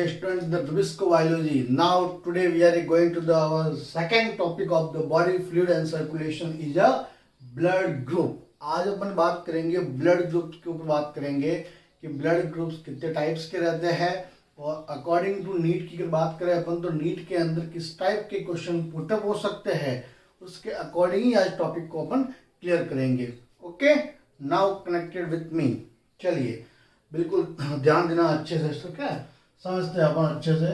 students, the Rubisco Biology. Now today we are going to our second topic of the body fluid and circulation is a blood group. आज अपन बात करेंगे blood group के ऊपर बात करेंगे कि blood groups कितने टाइप्स के रहते हैं और अकॉर्डिंग टू नीट की अगर बात करें अपन तो नीट के अंदर किस टाइप के क्वेश्चन पुटअप हो सकते हैं उसके अकॉर्डिंग ही आज टॉपिक को अपन क्लियर करेंगे. Okay, now connected with me. चलिए बिल्कुल ध्यान देना अच्छे से, तो क्या समझते हैं अपन अच्छे से.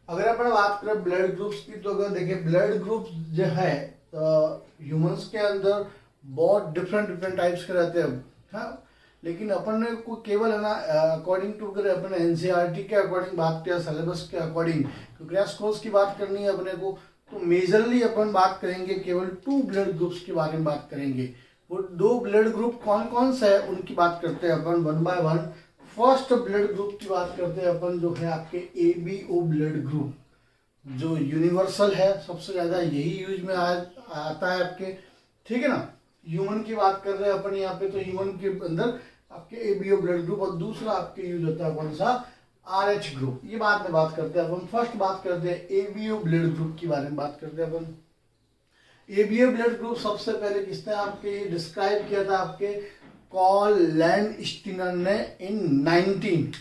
अगर अपन बात करें ब्लड ग्रुप्स की तो अगर देखिए ब्लड ग्रुप्स जो है ह्यूमंस के अंदर बहुत डिफरेंट टाइप्स के रहते हैं. हाँ, लेकिन अपन ने को केवल है ना अकॉर्डिंग टू अगर अपन एनसीईआरटी के अकॉर्डिंग बात किया, सिलेबस के अकॉर्डिंग तो क्रैश कोर्स की बात करनी है अपने को, तो मेजरली अपन बात करेंगे केवल 2 ब्लड ग्रुप्स के बारे में बात करेंगे. वो 2 ब्लड ग्रुप कौन कौन से है उनकी बात करते हैं अपन one by one. First blood group की बात करते हैं अपन जो है आपके एबीओ ब्लड ग्रुप, जो यूनिवर्सल है, सबसे ज़्यादा यही यूज में आता है आपके. ठीक है ना. ह्यूमन की बात कर रहे हैं अपन यहाँ पे, तो ह्यूमन के अंदर आपके एबीओ ब्लड ग्रुप और दूसरा आपके यूज होता है कौन सा, आरएच ग्रुप. ये बाद में बात करते हैं अपन. फर्स्ट बात करते हैं एबीओ ब्लड ग्रुप के बारे में बात करते हैं अपन. एबीओ ब्लड ग्रुप सबसे पहले किसने आपके डिस्क्राइब किया था, आपके कॉल लैंडस्टीनर ने इन 19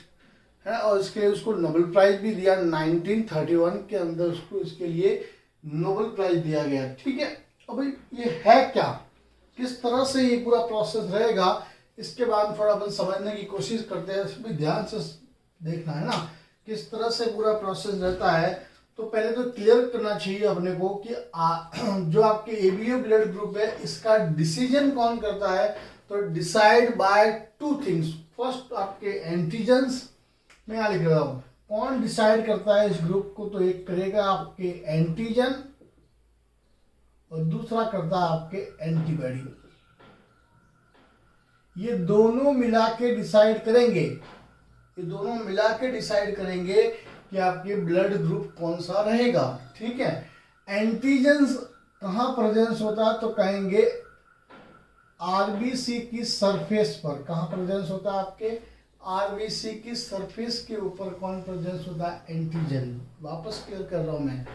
है, और इसके लिए उसको नोबेल प्राइज भी दिया. 1931 के अंदर उसको इसके लिए नोबेल प्राइज दिया गया. ठीक है. अब ये है क्या, किस तरह से ये पूरा प्रोसेस रहेगा, इसके बाद थोड़ा अपन समझने की कोशिश करते हैं. इसमें ध्यान से देखना है ना किस तरह से पूरा प्रोसेस रहता है. तो पहले तो क्लियर करना चाहिए अपने को कि जो आपके एबीओ ब्लड ग्रुप है इसका डिसीजन कौन करता है, तो डिसाइड बाय 2 थिंग्स. फर्स्ट आपके एंटीजेंस में यहाँ लिख रहा हूं, कौन डिसाइड करता है इस ग्रुप को, तो एक करेगा आपके एंटीजन और दूसरा करता है आपके एंटीबॉडी. ये दोनों मिला के डिसाइड करेंगे, ये दोनों मिला के डिसाइड करेंगे कि आपके ब्लड ग्रुप कौन सा रहेगा. ठीक है. एंटीजेंस कहाँ प्रेजेंस होता है, तो कहेंगे आरबीसी की सरफेस पर. कहाँ प्रेजेंस होता है आपके आरबीसी की सरफेस के ऊपर कौन प्रेजेंस होता है, एंटीजन. वापस क्लियर कर रहा हूं मैं,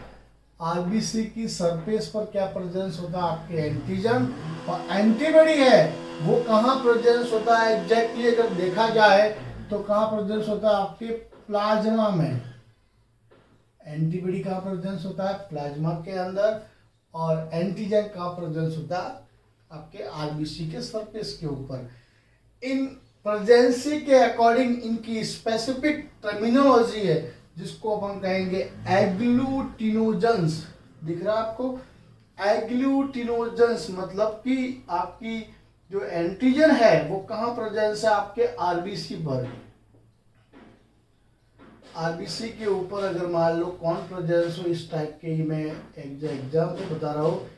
आरबीसी की सरफेस पर क्या प्रेजेंस होता है आपके एंटीजन, और एंटीबॉडी है वो कहाँ प्रेजेंस होता है एग्जैक्टली अगर देखा जाए तो कहाँ प्रेजेंस होता है आपके प्लाज्मा में. एंटीबॉडी कहाँ प्रेजेंस होता है प्लाज्मा के अंदर, और एंटीजन कहाँ प्रेजेंस होता है आपके आरबीसी के सरफेस के ऊपर. इन प्रेजेंसी के अकॉर्डिंग इनकी स्पेसिफिक टर्मिनोलॉजी है जिसको अपन कहेंगे एग्लूटिनोजेंस. दिख रहा है आपको, एग्लूटिनोजेंस मतलब कि आपकी जो एंटीजन है वो कहाँ प्रेजेंस है आपके आरबीसी पर. आरबीसी के ऊपर अगर मान लो कौन प्रेजेंस हो इस टाइप के, मैं एग्जाम्पल बता रहा हूँ,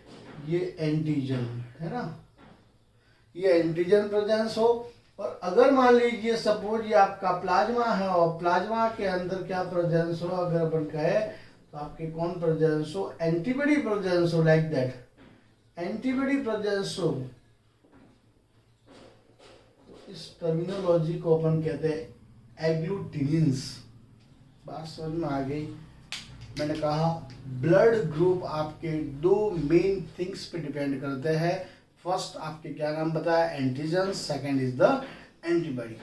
ये एंटीजन है ना, ये एंटीजन प्रेजेंस हो. और अगर मान लीजिए सपोज ये आपका प्लाज्मा है और प्लाज्मा के अंदर क्या प्रेजेंस हो, अगर अपन कहे तो आपके कौन प्रेजेंस हो, एंटीबॉडी प्रेजेंस हो, लाइक दैट एंटीबॉडी प्रेजेंस हो. इस टर्मिनोलॉजी को अपन कहते हैं एग्लूटिनिन्स. बात समझ में आ गई. मैंने कहा ब्लड ग्रुप आपके 2 मेन थिंग्स पे डिपेंड करते हैं. फर्स्ट आपके क्या नाम बताया, antigen. Second is the antibody.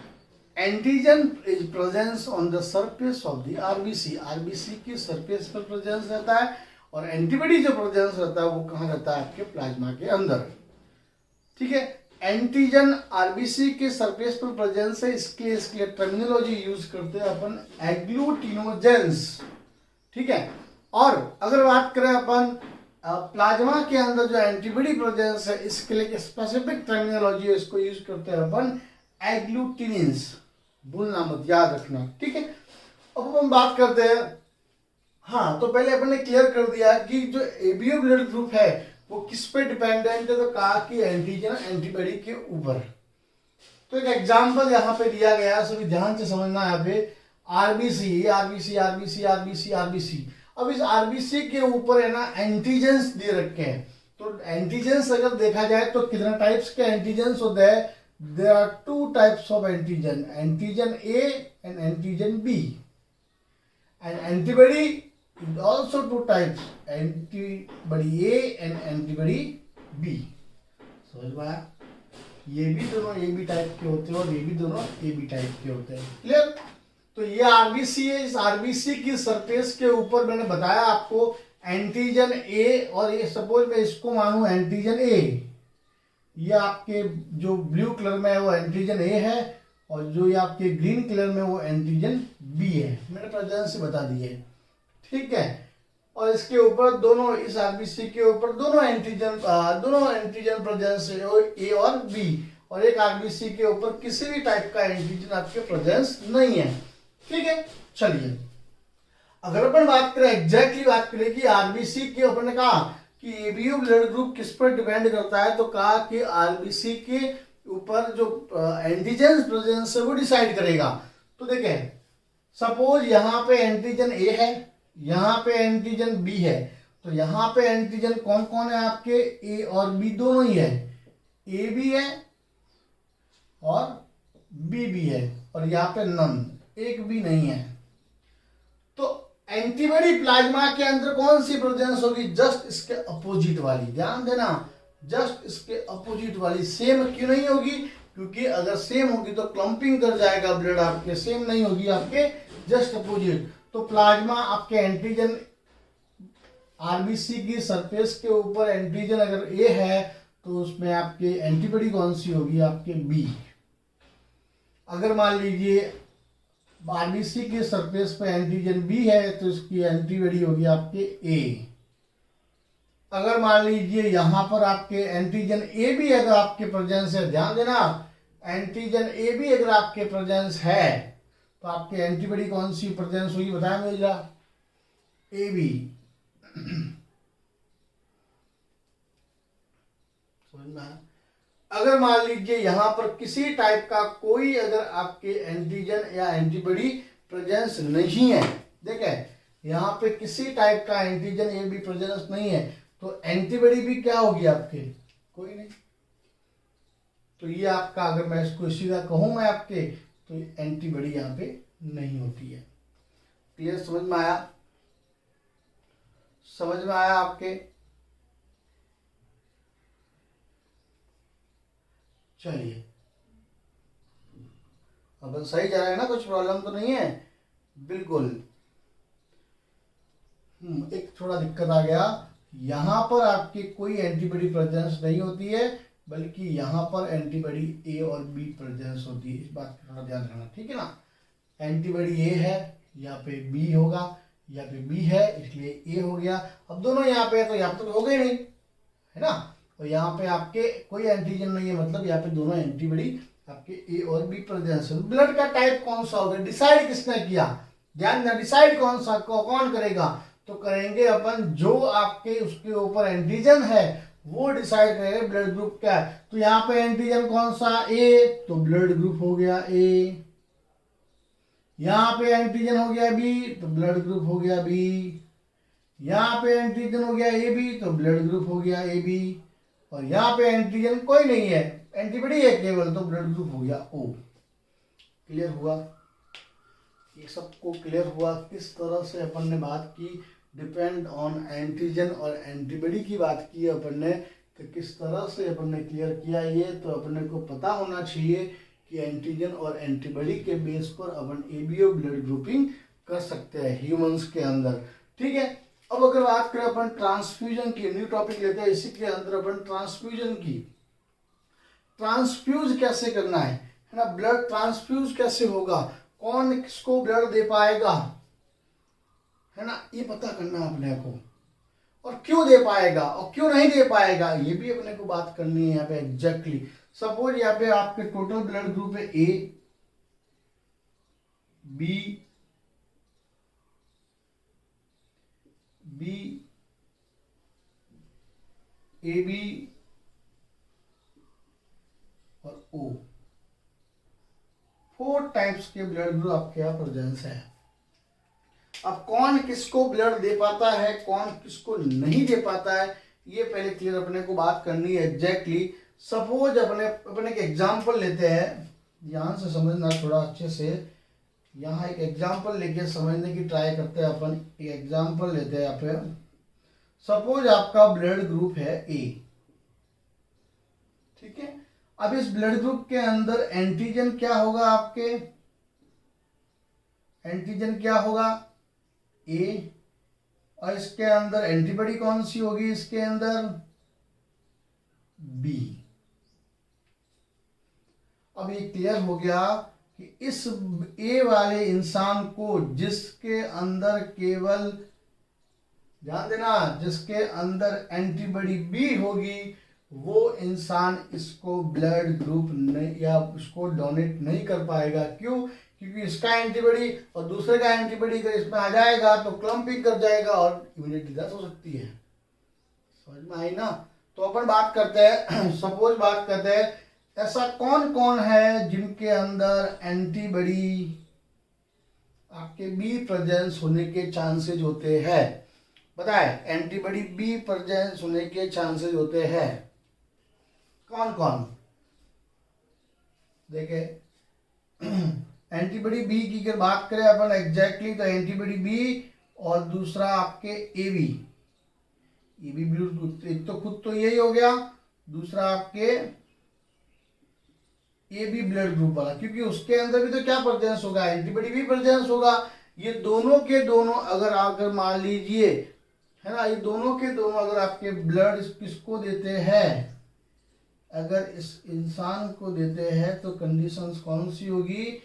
Antigen is presence on the surface of the RBC. RBC की सरफेस पर प्रेजेंस रहता है, और एंटीबॉडी जो प्रेजेंस रहता है वो कहाँ रहता है आपके प्लाज्मा के अंदर. ठीक है. एंटीजन आरबीसी के सरफेस पर प्रेजेंस है, इसके टर्मिनोलॉजी यूज करते हैं अपन एग्लूटिनोजेंस. ठीक है. और अगर बात करें अपन प्लाज्मा के अंदर जो एंटीबॉडी प्रेजेंस है इसके लिए स्पेसिफिक टर्मिनोलॉजी है, इसको यूज करते हैं अपन एग्लूटिनिन्स. भूलना मत, याद रखना. ठीक है. अब हम बात करते हैं. हाँ, तो पहले अपन ने क्लियर कर दिया कि जो एबीओ ब्लड ग्रुप है वो किस पे डिपेंडेंट है, तो कहा कि एंटीजन एंटीबॉडी के ऊपर. तो एक एग्जांपल यहाँ पे दिया गया, सभी ध्यान से समझना. यहाँ पे RBC RBC RBC RBC RBC. अब इस आरबीसी के ऊपर है ना एंटीजेंस दे रखे हैं. तो एंटीजेंस अगर देखा जाए तो कितना टाइप्स के एंटीजेंस होते हैं, there are 2 types of antigen, antigen A and antigen B. And antibody is also two types, antibody A and antibody B. समझ में आया? ये भी दोनों ए बी टाइप के होते हैं और ये भी दोनों ए बी टाइप के होते हैं। क्लियर? तो ये आरबीसी है, इस आरबीसी की सरफेस के ऊपर मैंने बताया आपको एंटीजन ए, और ये सपोज मैं इसको मानूं एंटीजन ए, ये आपके जो ब्लू कलर में है वो एंटीजन ए है, और जो ये आपके ग्रीन कलर में वो एंटीजन बी है। मैंने प्रेजेंस से बता दी है, ठीक है। और इसके ऊपर दोनों, इस आरबीसी के ऊपर दोनों एंटीजन प्रेजेंस है, ए और बी, और एक आरबीसी के ऊपर किसी भी टाइप का एंटीजन आपके प्रेजेंस नहीं है, ठीक है। चलिए अगर अपन बात करें, एग्जैक्टली बात करें कि आरबीसी के, अपन ने कहा कि एबीओ ब्लड ग्रुप किस पर डिपेंड करता है, तो कहा कि आरबीसी के ऊपर जो एंटीजन प्रेजेंस है वो डिसाइड करेगा। तो देखें, सपोज यहाँ पे एंटीजन ए है, यहाँ पे एंटीजन बी है, तो यहाँ पे एंटीजन कौन कौन है आपके, ए और बी दोनों ही है, ए भी है और बी भी है, और यहाँ पे नन, एक भी नहीं है। तो एंटीबॉडी प्लाज्मा के अंदर कौन सी प्रेजेंस होगी, जस्ट इसके अपोजिट वाली, ध्यान देना, जस्ट इसके अपोजिट वाली। सेम क्यों नहीं होगी, क्योंकि अगर सेम होगी तो क्लम्पिंग कर जाएगा ब्लड आपके, सेम नहीं होगी, आपके जस्ट अपोजिट। तो प्लाज्मा आपके एंटीजन, आरबीसी की सरफेस के ऊपर एंटीजन अगर ए है तो उसमें आपके एंटीबॉडी कौन सी होगी, आपके बी। अगर मान लीजिए आरबीसी के सरफेस पे एंटीजन बी है तो इसकी एंटीबॉडी होगी आपके ए। अगर मान लीजिए यहां पर आपके एंटीजन ए भी अगर आपके प्रेजेंस है, ध्यान देना, एंटीजन ए भी अगर आपके प्रेजेंस है तो आपके एंटीबॉडी कौन सी प्रेजेंस होगी, बताया मुझे जरा, ए बी। समझ में आया? अगर मान लीजिए यहां पर किसी टाइप का कोई अगर आपके एंटीजन या एंटीबॉडी प्रेजेंस नहीं है, देखें यहां पे किसी टाइप का एंटीजन ए बी प्रेजेंस नहीं है, तो एंटीबॉडी भी क्या होगी आपके, कोई नहीं। तो ये आपका, अगर मैं इसको सीधा कहूं मैं आपके, तो एंटीबॉडी यहाँ पे नहीं होती है। क्लियर? समझ में आया? समझ में आया आपके? चलिए अब सही जा रहा है ना, कुछ प्रॉब्लम तो नहीं है? बिल्कुल। एक थोड़ा दिक्कत आ गया, यहां पर आपकी कोई एंटीबॉडी प्रेजेंस नहीं होती है, बल्कि यहां पर एंटीबॉडी ए और बी प्रेजेंस होती है। इस बात का थोड़ा ध्यान रखना, ठीक है ना। एंटीबॉडी ए है, यहाँ पे बी होगा, यहाँ पे बी है इसलिए ए हो गया। अब दोनों यहाँ पे है तो यहाँ पे तो हो गए नहीं, है ना। और यहाँ पे आपके कोई एंटीजन नहीं है, मतलब यहाँ पे दोनों एंटीबॉडी आपके ए और बी प्रेजेंस है। ब्लड का टाइप कौन सा होगा, डिसाइड किसने किया, ध्यान देना, डिसाइड कौन सा कौन करेगा, तो करेंगे अपन जो आपके उसके ऊपर एंटीजन है वो डिसाइड करेगा ब्लड ग्रुप क्या है। तो यहाँ पे एंटीजन कौन सा, ए, तो ब्लड ग्रुप हो गया ए। यहाँ पे एंटीजन हो गया बी, तो ब्लड ग्रुप हो गया बी। यहाँ पे एंटीजन हो गया ए बी, तो ब्लड ग्रुप हो गया ए बी। और यहाँ पे एंटीजन कोई नहीं है, एंटीबॉडी है केवल, तो ब्लड ग्रुप हो गया ओ। क्लियर हुआ? ये सबको क्लियर हुआ? किस तरह से अपन ने बात की, डिपेंड ऑन एंटीजन और एंटीबॉडी की बात की अपन ने, तो किस तरह से अपन ने क्लियर किया ये तो अपन को पता होना चाहिए कि एंटीजन और एंटीबॉडी के बेस पर अपन एबीओ ब्लड ग्रुपिंग कर सकते हैं ह्यूमंस के अंदर, ठीक है। अब अगर बात करें अपन ट्रांसफ्यूजन की, न्यू टॉपिक लेते हैं, इसी के अंदर अपन ट्रांसफ्यूजन की, ट्रांसफ्यूज कैसे करना है ना, ब्लड ट्रांसफ्यूज कैसे होगा, कौन किसको ब्लड दे पाएगा, है ना, ये पता करना अपने को, और क्यों दे पाएगा और क्यों नहीं दे पाएगा ये भी अपने को बात करनी है यहाँ पे एग्जैक्टली। सपोज यहाँ पे आपके टोटल ब्लड ग्रुप है A B B A B और ओ, 4 टाइप्स के ब्लड ग्रुप आपके यहाँ प्रेजेंस है। अब कौन किसको ब्लड दे पाता है, कौन किसको नहीं दे पाता है, ये पहले क्लियर अपने को बात करनी है एग्जैक्टली। सपोज अपने एक एग्जांपल लेते हैं, ध्यान से समझना थोड़ा अच्छे से। यहाँ एक एग्जाम्पल लेके समझने की ट्राई करते हैं अपन। एक एग्जाम्पल लेते हैं यहाँ पे। सपोज आपका ब्लड ग्रुप है ए, ठीक है। अब इस ब्लड ग्रुप के अंदर एंटीजन क्या होगा आपके, एंटीजन क्या होगा ए, और इसके अंदर एंटीबॉडी कौन सी होगी, इसके अंदर बी। अब ये क्लियर हो गया कि इस ए वाले इंसान को, जिसके अंदर केवल, ध्यान देना, जिसके अंदर एंटीबॉडी बी होगी, वो इंसान इसको ब्लड ग्रुप नहीं या इसको डोनेट नहीं कर पाएगा। क्यों? क्योंकि इसका एंटीबॉडी और दूसरे का एंटीबॉडी अगर इसमें आ जाएगा तो क्लम्पिंग कर जाएगा और इमीडिएटली डेथ हो सकती है। समझ में आई ना? तो अपन बात करते हैं, सपोज बात करते हैं ऐसा कौन कौन है जिनके अंदर एंटीबॉडी आपके बी प्रेजेंस होने के चांसेस होते हैं। बताए, एंटीबॉडी बी प्रेजेंस होने के चांसेस होते हैं। कौन कौन देखे, एंटीबॉडी बी की अगर बात करें अपन एग्जैक्टली, तो एंटीबॉडी बी और दूसरा आपके ए बी, एक तो खुद तो यही हो गया, दूसरा आपके ए बी ब्लड ग्रुप वाला, क्योंकि उसके अंदर भी तो क्या प्रेजेंस होगा, एंटीबॉडी भी प्रेजेंस होगा। ये दोनों के दोनों अगर मान लीजिए, है ना, ये दोनों के दोनों अगर आपके ब्लड किसको देते हैं, अगर इस इंसान को देते हैं, तो कंडीशंस कौन सी होगी,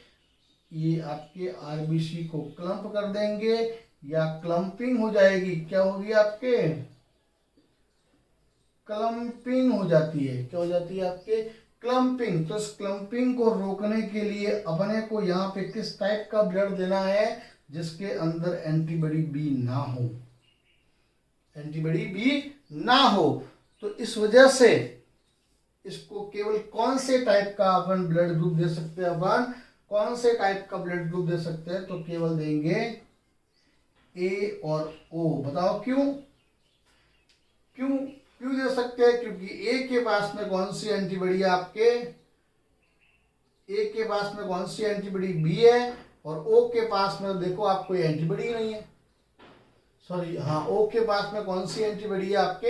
ये आपके आरबीसी को क्लम्प कर देंगे या क्लम्पिंग हो जाएगी। क्या होगी आपके, क्लम्पिंग हो जाती है। क्या हो जाती है आपके, क्लम्पिंग। तो इस क्लम्पिंग को रोकने के लिए अपने को यहाँ पे किस टाइप का ब्लड देना है, जिसके अंदर एंटीबॉडी बी ना हो, एंटीबॉडी बी ना हो। तो इस वजह से इसको केवल कौन से टाइप का अपन ब्लड ग्रुप दे सकते हैं, अपन कौन से टाइप का ब्लड ग्रुप दे सकते हैं, तो केवल देंगे ए और ओ। बताओ क्यों, क्यों क्यों दे सकते हैं? क्योंकि ए के पास में कौन सी एंटीबॉडी है आपके, ए के पास में कौन सी एंटीबॉडी बी है, और ओ के पास में देखो आपको एंटीबॉडी ही नहीं है। सॉरी, हाँ, ओ के पास में कौन सी एंटीबॉडी है आपके,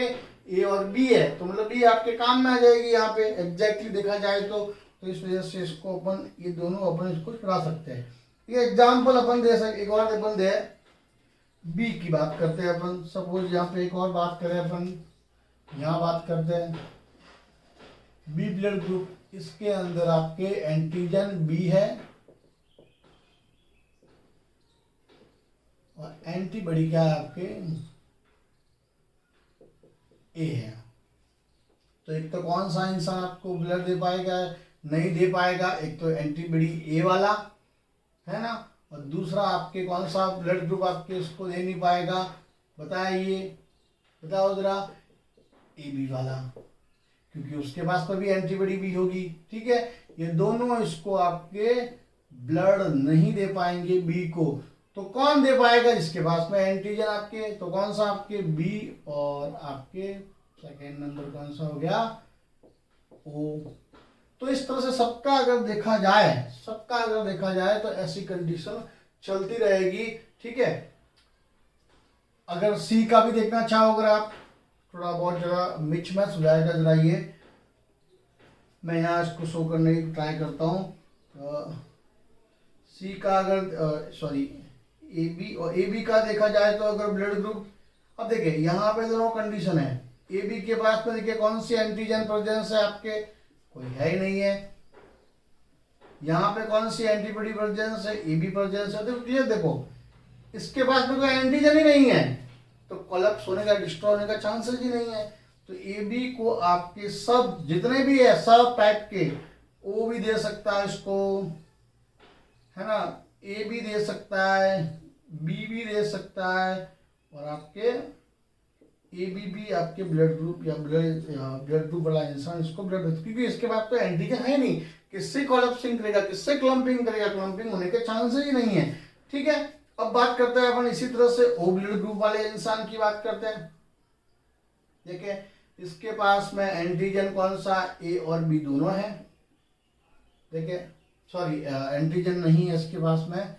ए और बी है, तो मतलब बी आपके काम में आ जाएगी यहाँ पे एग्जैक्टली देखा जाए तो इस वजह से इसको अपन, ये दोनों अपन इसको छुड़ा सकते हैं। ये एग्जाम्पल अपन दे सकते, एक और अपन दे, बी की बात करते हैं अपन। सपोज यहाँ पे एक और बात करें अपन, यहाँ बात करते हैं बी ब्लड ग्रुप, इसके अंदर आपके एंटीजन बी है और एंटीबॉडी क्या है आपके, ए है। तो एक तो कौन सा इंसान आपको ब्लड दे पाएगा, नहीं दे पाएगा, एक तो एंटीबॉडी ए वाला, है ना, और दूसरा आपके कौन सा ब्लड ग्रुप आपके इसको दे नहीं पाएगा, बताइए, बताओ जरा, ए बी वाला, क्योंकि उसके पास पर भी एंटीबॉडी भी होगी। ठीक है, ये दोनों इसको आपके ब्लड नहीं दे पाएंगे बी को। तो कौन दे पाएगा, जिसके पास में एंटीजन आपके, तो कौन सा आपके बी, और आपके सेकेंड नंबर कौन सा हो गया, ओ। तो इस तरह से सबका अगर देखा जाए तो ऐसी कंडीशन चलती रहेगी। ठीक है, अगर सी का भी देखना चाहो, अगर आप थोड़ा बहुत जरा मिच मैच हो जाएगा जरा, ये मैं यहाँ इसको शो करने की ट्राई करता हूँ। सी का अगर सॉरी ए बी, और ए बी का देखा जाए तो अगर ब्लड ग्रुप, अब देखिए यहाँ पे दोनों कंडीशन है, ए बी के पास में देखिए कौन सी एंटीजन प्रेजेंस है आपके, कोई है ही नहीं है। यहाँ पे कौन सी एंटीबॉडी प्रेजेंस है, ए बी प्रेजेंस है। तो ये देखो इसके पास में कोई एंटीजन ही नहीं है, तो कोलैप्स होने का, डिस्ट्रॉय होने का चांसेस ही नहीं है। तो ए बी को आपके सब जितने भी है सब टाइप के, ओ भी दे सकता है इसको, है ना, ए भी दे सकता है, बी भी दे सकता है, और आपके ए बी आपके ब्लड ग्रुप या ब्लड ग्रुप वाला इंसान इसको ब्लड, क्योंकि इसके बाद तो एंटीजन है नहीं, किससे कोलैप्सिंग करेगा, किससे क्लम्पिंग करेगा, क्लम्पिंग होने के चांसेस ही नहीं है। ठीक है, अब बात करते हैं अपन इसी तरह से ओ ब्लड ग्रुप वाले इंसान की बात करते हैं। देखिए इसके पास में एंटीजन कौन सा, ए और बी दोनों है। देखिए सॉरी, एंटीजन नहीं है इसके पास में,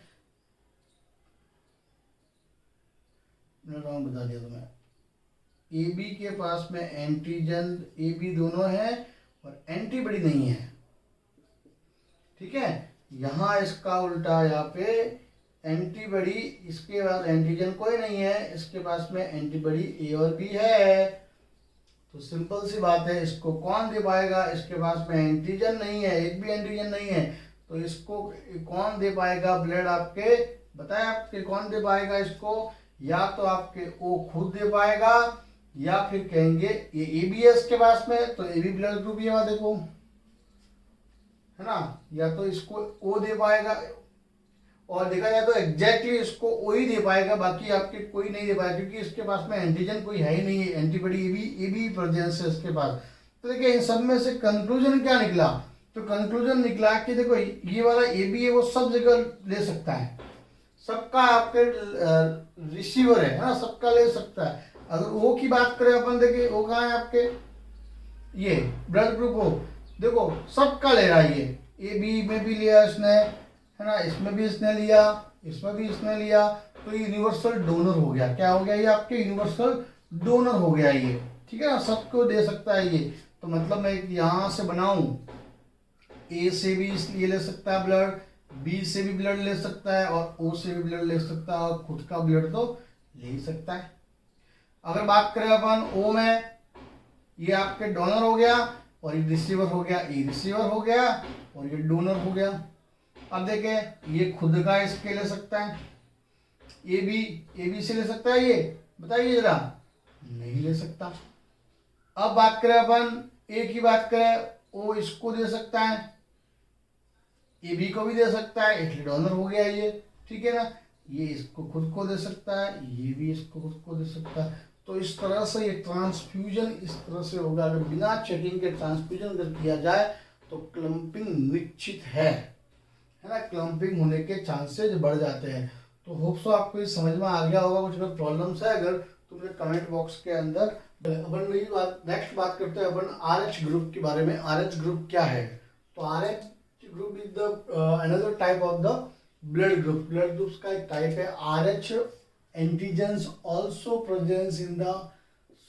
राउंड बता दिया तुम्हें। ए बी के पास में एंटीजन ए बी दोनों है और एंटीबॉडी नहीं है, ठीक है। यहाँ इसका उल्टा, यहाँ पे एंटीबॉडी, इसके पास एंटीजन कोई नहीं है, इसके पास में एंटीबॉडी ए और बी है। तो सिंपल सी बात है, इसको कौन दे पाएगा, इसके पास में एंटीजन नहीं है, एक भी एंटीजन नहीं है, तो इसको कौन दे पाएगा ब्लड आपके, बताए आपके कौन दे पाएगा इसको, या तो आपके ओ खुद दे पाएगा, या फिर कहेंगे ये ए बी है इसके पास में, तो ए बी ब्लड ग्रुप ये वहां देखो, है ना, या तो इसको ओ दे पाएगा, और देखा जाए तो एग्जैक्टली इसको ओ ही दे पाएगा, बाकी आपके कोई नहीं दे पाएगा, क्योंकि इसके पास में एंटीजन कोई है ही नहीं है, एंटीबॉडी ए बी प्रेजेंस है इसके पास। तो देखिए इन सब में से कंक्लूजन क्या निकला, तो कंक्लूजन निकला कि देखो ये वाला ए बी है वो सब जगह ले सकता है, सबका आपके रिसीवर है ना, सबका ले सकता है। अगर ओ की बात करें अपन, देखिए ओ कहाँ है आपके, ये ब्लड ग्रुप ओ, देखो सबका ले रहा है, ये ए बी में भी लिया इसने, है ना, इसमें भी इसने लिया, इसमें भी इसने लिया, तो ये यूनिवर्सल डोनर हो गया। क्या हो गया ये आपके यूनिवर्सल डोनर हो गया ये, ठीक है ना, सबको दे सकता है ये। तो मतलब मैं यहाँ से बनाऊं, ए से भी ये ले सकता है ब्लड, बी से भी ब्लड ले सकता है, और ओ से भी ब्लड ले सकता है, और खुद का ब्लड तो ले ही सकता है। अगर बात करें अपन ओ में, ये आपके डोनर हो गया, और ये रिसीवर हो गया, ये रिसीवर हो गया, और ये डोनर हो गया। अब देखें ये खुद का इसके ले सकता है, ए बी से ले सकता है, ये बताइए जरा, नहीं ले सकता। अब बात करें अपन ए की बात करें, ओ इसको दे सकता है, ए बी को भी दे सकता है, इसलिए डोनर हो गया ये, ठीक है ना, ये इसको खुद को दे सकता है, ये भी इसको खुद को दे सकता है। तो इस तरह से ये ट्रांसफ्यूजन इस तरह से होगा। अगर बिना चेकिंग के ट्रांसफ्यूजन अगर किया जाए तो क्लम्पिंग निश्चित है ना, क्लम्पिंग होने के चांसेस बढ़ जाते हैं। तो होप सो आपको ये समझ में आ गया होगा। कुछ अगर प्रॉब्लम्स है अगर तो मुझे कमेंट बॉक्स के अंदर। अपन वही बात नेक्स्ट बात करते हैं अपन RH ग्रुप के बारे में। RH ग्रुप क्या है, तो RH group is the another type of the blood group. Blood groups का एक टाइप है RH antigens also presence in the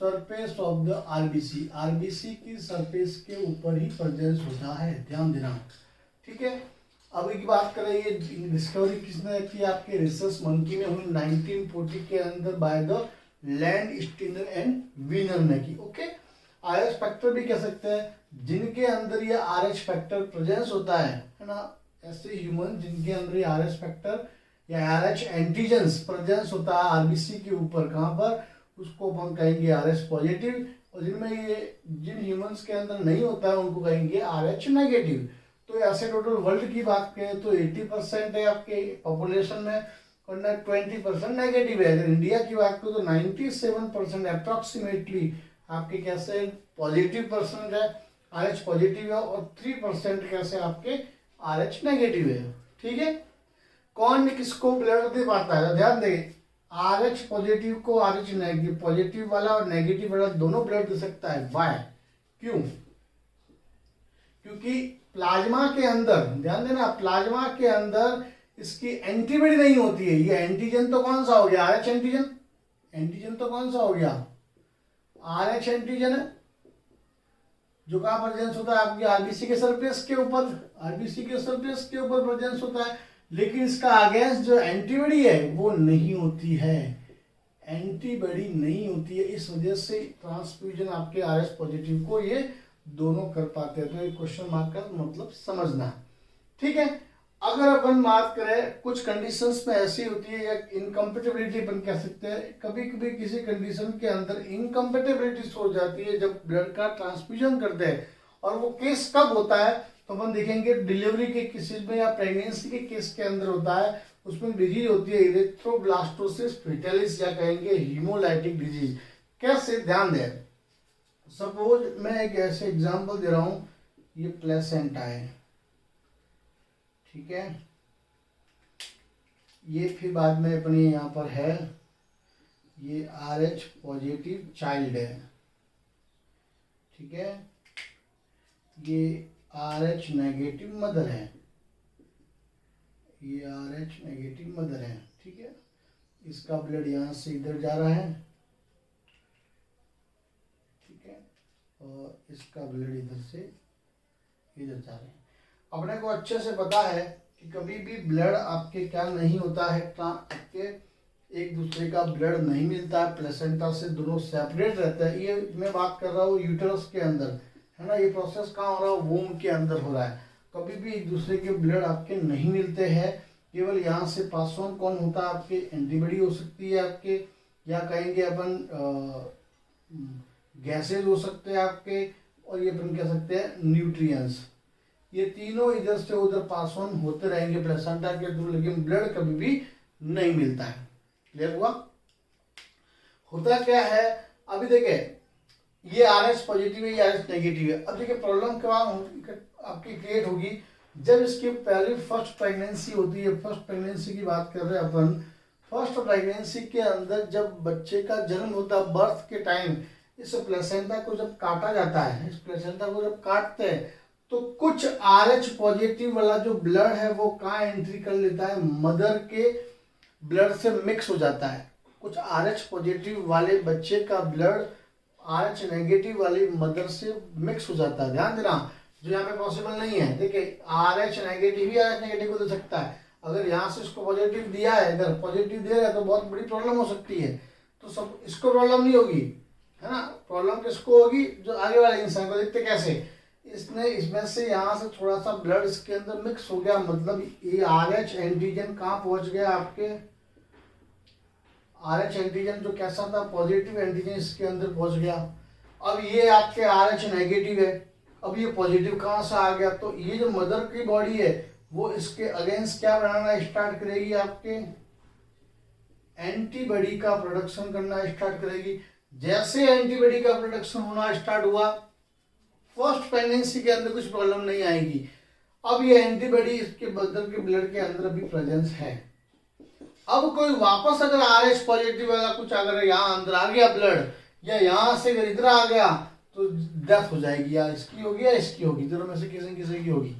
surface of the RBC। RBC की सरफेस के ऊपर ही प्रेजेंस होता है, ध्यान देना, ठीक है। अब एक बात करें, ये डिस्कवरी किसने की, आपके रिसर्च मंकी में हुई 1940 के अंदर by the Landsteiner and Wiener ने की। ओके, RH फैक्टर भी कह सकते हैं जिनके अंदर ये RH फैक्टर प्रेजेंस होता है ना, ऐसे ह्यूमन जिनके अंदर ये RH फैक्टर या RH एंटीजेंस प्रेजेंस होता है RBC के ऊपर, कहाँ पर, उसको हम कहेंगे RH पॉजिटिव, और जिनमें ये जिन ह्यूमंस के अंदर नहीं होता है उनको कहेंगे RH नेगेटिव। तो ऐसे टोटल वर्ल्ड की बात करें तो 80% है आपके पॉपुलेशन में, और 20% नेगेटिव है। अगर इंडिया की बात करें तो 97% अप्रॉक्सीमेटली आपके कैसे पॉजिटिव परसेंट है, RH पॉजिटिव है, और 3% कैसे आपके RH नेगेटिव है, ठीक है। कौन किसको ब्लड दे पाता है, ध्यान दें, RH पॉजिटिव को RH नेगेटिव, पॉजिटिव वाला और नेगेटिव वाला दोनों ब्लड दे सकता है। वाई, क्यों, क्योंकि प्लाज्मा के अंदर, ध्यान देना, प्लाज्मा के अंदर इसकी एंटीबॉडी नहीं होती है। ये एंटीजन तो कौन सा हो गया, RH एंटीजन, एंटीजन तो कौन सा हो गया, RH एंटीजन है, जो कहाँ प्रेजेंस होता है आपकी RBC के सरफेस के ऊपर, RBC के सरफेस के ऊपर प्रेजेंस होता है, लेकिन इसका अगेंस्ट जो एंटीबॉडी है वो नहीं होती है, एंटीबॉडी नहीं होती है। इस वजह से ट्रांसफ्यूजन आपके RH पॉजिटिव को ये दोनों कर पाते हैं। तो एक क्वेश्चन मार्क का मतलब समझना, ठीक है। अगर अपन बात करें, कुछ कंडीशंस में ऐसी होती है, या इनकम्पेटेबिलिटी अपन कह सकते हैं, कभी कभी किसी कंडीशन के अंदर इनकम्पेटेबिलिटी हो जाती है जब ब्लड का ट्रांसफ्यूजन करते हैं। और वो केस कब होता है, तो अपन देखेंगे डिलीवरी के केसेस में या प्रेगनेंसी के केस के अंदर होता है। उसमें डिजीज होती है इरेथ्रोब्लास्टोसिस फेटालिस, या कहेंगे हीमोलाइटिक डिजीज। कैसे, ध्यान दें, सपोज मैं एक ऐसे एग्जांपल दे रहा हूं, ये प्लेसेंटा है, ठीक है, ये फिर बाद में अपने यहाँ पर है, ये RH पॉजिटिव चाइल्ड है, ठीक है, ये RH नेगेटिव मदर है, ये RH नेगेटिव मदर है, ठीक है। इसका ब्लड यहाँ से इधर जा रहा है, ठीक है, और इसका ब्लड इधर से इधर जा रहे हैं। अपने को अच्छे से पता है कि कभी भी ब्लड आपके क्या नहीं होता है, आपके एक दूसरे का ब्लड नहीं मिलता है, प्लेसेंटा से दोनों सेपरेट रहता है। ये मैं बात कर रहा हूँ यूटरस के अंदर, है ना। ये प्रोसेस कहाँ हो रहा है, वूम के अंदर हो रहा है। कभी भी एक दूसरे के ब्लड आपके नहीं मिलते हैं। केवल यहाँ से पास ऑन कौन होता है, आपके एंटीबॉडी हो सकती है आपके, या कहेंगे अपन गैसेज हो सकते हैं आपके, और ये अपन कह सकते हैं न्यूट्रिएंट्स। ये तीनों इधर से उधर पास ऑन होते रहेंगे प्लेसेंटा के थ्रू, लेकिन ब्लड कभी भी नहीं मिलता है। क्लियर हुआ। होता क्या है, अभी देखिए ये आरएच पॉजिटिव है, ये आरएच नेगेटिव है। अब देखिए प्रॉब्लम क्या आपकी क्रिएट होगी जब इसकी पहली फर्स्ट प्रेगनेंसी होती है। फर्स्ट प्रेगनेंसी की बात कर रहे हैं अपन। फर्स्ट प्रेगनेंसी के अंदर जब बच्चे का जन्म होता है, बर्थ के टाइम, इस प्लेसेंटा को जब काटा जाता है, इस प्लेसेंटा को जब काटते हैं तो कुछ आरएच पॉजिटिव वाला जो ब्लड है वो कहाँ एंट्री कर लेता है, मदर के ब्लड से मिक्स हो जाता है। कुछ आरएच पॉजिटिव वाले बच्चे का ब्लड आरएच नेगेटिव वाली मदर से मिक्स हो जाता है। ध्यान देना, जो यहाँ पे पॉसिबल नहीं है। देखिए आरएच नेगेटिव ही आरएच नेगेटिव को दे सकता है। अगर यहाँ से इसको पॉजिटिव दिया है, इधर पॉजिटिव दे रहा है, तो बहुत बड़ी प्रॉब्लम हो सकती है। तो सब इसको प्रॉब्लम नहीं होगी, है ना। प्रॉब्लम किसको होगी, जो आगे वाले इंसान को। देखते कैसे, इसने इसमें से यहाँ से थोड़ा सा ब्लड इसके अंदर मिक्स हो गया, मतलब ये आरएच एंटीजन कहाँ पहुंच गया, आपके आरएच एंटीजन जो कैसा था, पॉजिटिव एंटीजन इसके अंदर पहुंच गया। अब ये आपके आरएच नेगेटिव है, अब ये पॉजिटिव कहाँ से आ गया, तो ये जो मदर की बॉडी है वो इसके अगेंस्ट क्या बनाना स्टार्ट करेगी, आपके एंटीबॉडी का प्रोडक्शन करना स्टार्ट करेगी। जैसे एंटीबॉडी का प्रोडक्शन होना स्टार्ट हुआ, फर्स्ट प्रेगनेंसी के अंदर कुछ प्रॉब्लम नहीं आएगी। अब ये एंटीबॉडी इसके मदर के ब्लड के अंदर भी प्रेजेंस है। अब कोई वापस अगर आरएच पॉजिटिव वाला कुछ अगर यहाँ अंदर आ गया ब्लड, या यहाँ से अगर इधर आ गया, तो डेथ हो जाएगी, या इसकी होगी या इसकी होगी, दोनों में से किसी न किसी की होगी।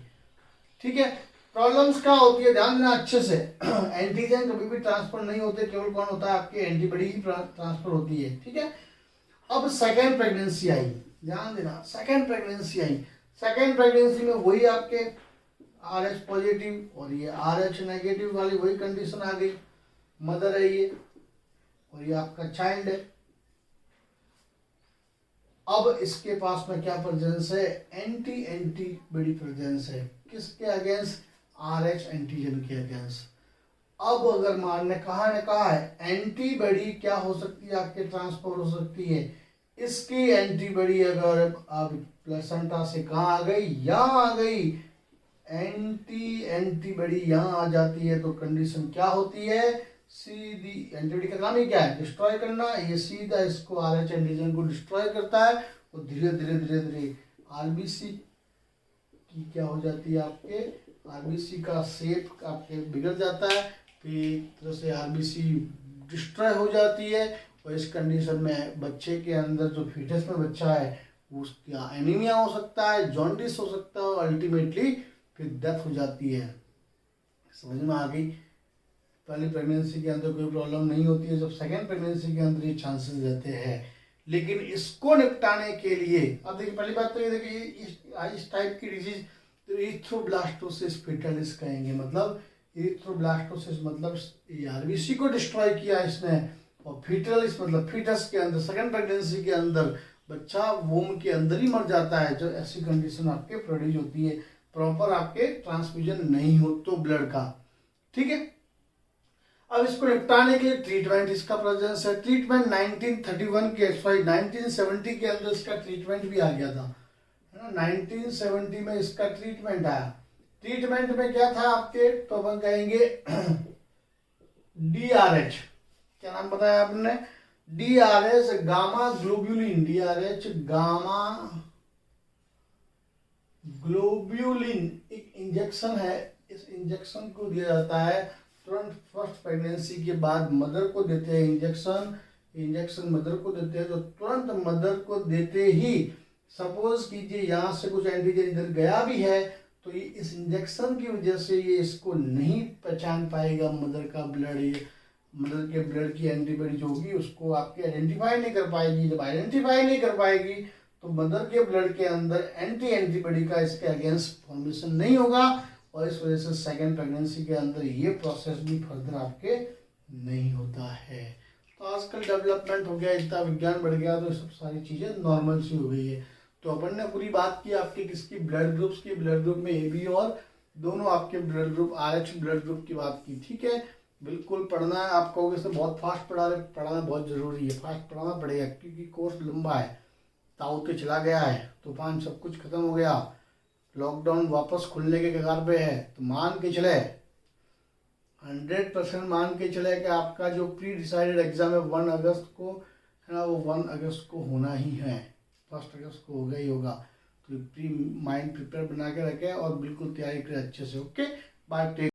ठीक है। प्रॉब्लम्स क्या होती है, ध्यान देना अच्छे से। एंटीजन कभी भी ट्रांसफर नहीं होते, केवल कौन होता है, आपके एंटीबॉडी ही ट्रांसफर होती है। ठीक है। अब सेकेंड प्रेगनेंसी आई, ध्यान देना, सेकेंड प्रेगनेंसी आई। सेकेंड प्रेगनेंसी में वही आपके आरएच पॉजिटिव और ये आरएच नेगेटिव वाली वही कंडीशन आ गई। मदर है ये, और ये आपका चाइल्ड है। अब इसके पास में क्या प्रेजेंस है, एंटीबॉडी प्रेजेंस है। किसके अगेंस्ट, आरएच एंटीजन के अगेंस्ट। अब अगर मान ने कहा है एंटीबॉडी क्या हो सकती है, आपके ट्रांसफर हो सकती है। इसकी एंटीबॉडी अगर अब प्लेसेंटा से कहाँ आ गई, यहाँ आ गई, एंटीबॉडी यहाँ आ जाती है, तो कंडीशन क्या होती है, सीधी एंटीबॉडी का काम ही क्या है, डिस्ट्रॉय करना। ये सीधा इसको आरएच एंटीजन को डिस्ट्रॉय करता है, और धीरे धीरे आरबीसी की क्या हो जाती है, आपके आरबीसी का शेप आपके बिगड़ जाता है। फिर एक तरह से आरबीसी डिस्ट्रॉय हो जाती है, और इस कंडीशन में बच्चे के अंदर जो फीटस में बच्चा है उसका एनीमिया हो सकता है, जॉन्डिस हो सकता है, और अल्टीमेटली फिर डेथ हो जाती है। समझ में आ गई। पहली प्रेगनेंसी के अंदर कोई प्रॉब्लम नहीं होती है, जब सेकेंड प्रेगनेंसी के अंदर ये चांसेस रहते हैं। लेकिन इसको निपटाने के लिए, अब देखिए पहली बात तो ये देखिए इस टाइप की डिजीज तो इरिथ्रोब्लास्टोसिस फेटालिस कहेंगे। मतलब इरिथ्रोब्लास्टोसिस मतलब आरबीसी को डिस्ट्रॉय किया इसने, और फीटलिस मतलब फीटस के अंदर सेकेंड प्रेगनेंसी के अंदर बच्चा वोम के अंदर ही मर जाता है। जो ऐसी कंडीशन आपके प्रोड्यूस होती है, प्रॉपर आपके ट्रांसफ्यूजन नहीं हो तो ब्लड का। ठीक है। अब इसको निपटाने के लिए ट्रीटमेंट इसका प्रेजेंस है। ट्रीटमेंट 1970 के अंदर इसका ट्रीटमेंट भी आ गया था, है ना। 1970 में इसका ट्रीटमेंट आया। ट्रीटमेंट में क्या था आपके, तो अपन कहेंगे डीआरएच, क्या नाम बताया आपने, डीआरएच गामा ग्लोब्यूलिन। डीआरएच गामा ग्लोब्यूलिन एक इंजेक्शन है। इस इंजेक्शन को दिया जाता है तुरंत फर्स्ट प्रेगनेंसी के बाद। मदर को देते हैं इंजेक्शन मदर को देते हैं, तो तुरंत मदर को देते ही सपोज कीजिए यहाँ से कुछ एंटीजन इधर गया भी है, तो ये इस इंजेक्शन की वजह से ये इसको नहीं पहचान पाएगा मदर का ब्लड, ये मदर के ब्लड की एंटीबॉडी जो होगी उसको आपकी आइडेंटिफाई नहीं कर पाएगी। जब आइडेंटिफाई नहीं कर पाएगी तो मदर के ब्लड के अंदर एंटीबॉडी का इसके अगेंस्ट फॉर्मेशन नहीं होगा, और इस वजह से सेकेंड प्रेगनेंसी के अंदर ये प्रोसेस भी फर्दर आपके नहीं होता है। तो आजकल डेवलपमेंट हो गया, इतना विज्ञान बढ़ गया, तो सब सारी चीज़ें नॉर्मल सी हो गई है। तो अपन ने पूरी बात की आपके किसकी, ब्लड ग्रुप्स की। ब्लड ग्रुप में AB और दोनों आपके blood group RH blood group की बात की, ठीक है। बिल्कुल पढ़ना है। आप कहोगे सर बहुत फास्ट पढ़ाना बहुत ज़रूरी है, फास्ट पढ़ाना पड़ेगा क्योंकि कोर्स लंबा है। ताऊ तो चला गया है, तूफान सब कुछ खत्म हो गया, लॉकडाउन वापस खुलने के कगार पे है। तो मान के चले 100% मान के चले कि आपका जो प्री डिसाइडेड एग्जाम है 1 अगस्त को है ना, वो 1 अगस्त को होना ही है, 1 अगस्त को होगा ही होगा। तो प्री माइंड प्रिपेयर बना के रखें और बिल्कुल तैयारी करें अच्छे से। Okay, bye.